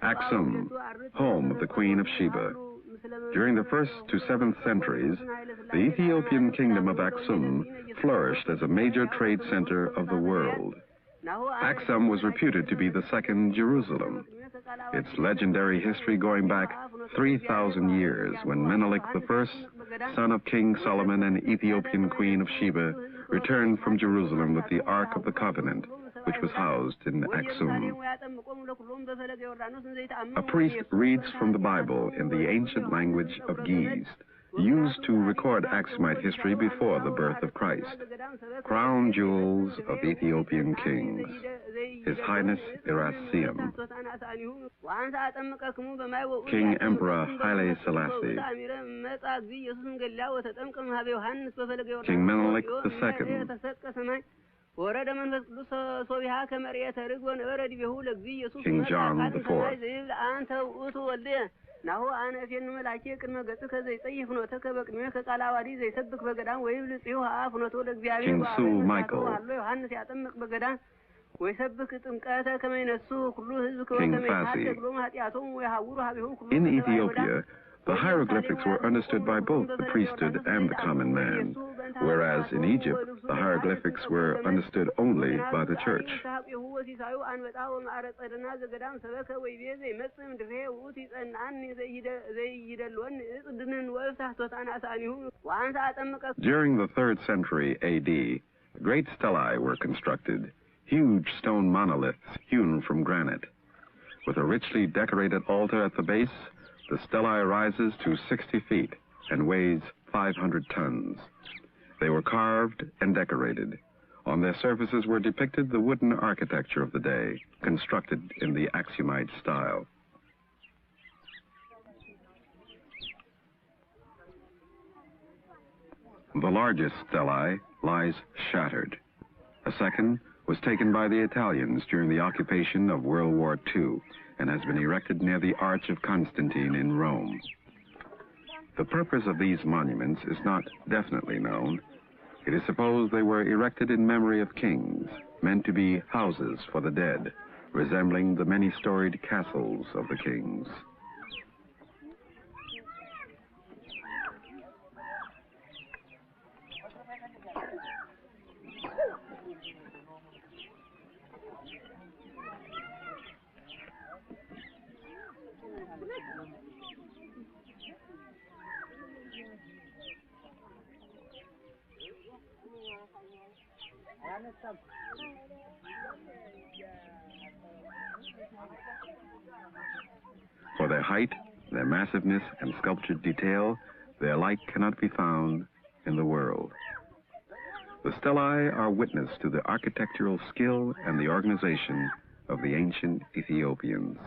Aksum, home of the Queen of Sheba. During the 1st to 7th centuries, the Ethiopian kingdom of Aksum flourished as a major trade center of the world. Aksum was reputed to be the second Jerusalem, its legendary history going back 3,000 years when Menelik I, son of King Solomon and Ethiopian Queen of Sheba, returned from Jerusalem with the Ark of the Covenant, which was housed in Aksum. A priest reads from the Bible in the ancient language of Ge'ez, used to record Aksumite history before the birth of Christ. Crown jewels of Ethiopian kings. His Highness Erasmium, King Emperor Haile Selassie, King Menelik II, King John IV. King Su Michael, King Fassi. In Ethiopia, the hieroglyphics were understood by both the priesthood and the common man, whereas in Egypt, the hieroglyphics were understood only by the church. During the 3rd century AD, great stelae were constructed, huge stone monoliths hewn from granite. With a richly decorated altar at the base, the stelae rises to 60 feet and weighs 500 tons. They were carved and decorated. On their surfaces were depicted the wooden architecture of the day, constructed in the Aksumite style. The largest stelae lies shattered. A second was taken by the Italians during the occupation of World War II and has been erected near the Arch of Constantine in Rome. The purpose of these monuments is not definitely known. It is supposed they were erected in memory of kings, meant to be houses for the dead, resembling the many-storied castles of the kings. For their height, their massiveness, and sculptured detail, their like cannot be found in the world. The stelae are witness to the architectural skill and the organization of the ancient Ethiopians.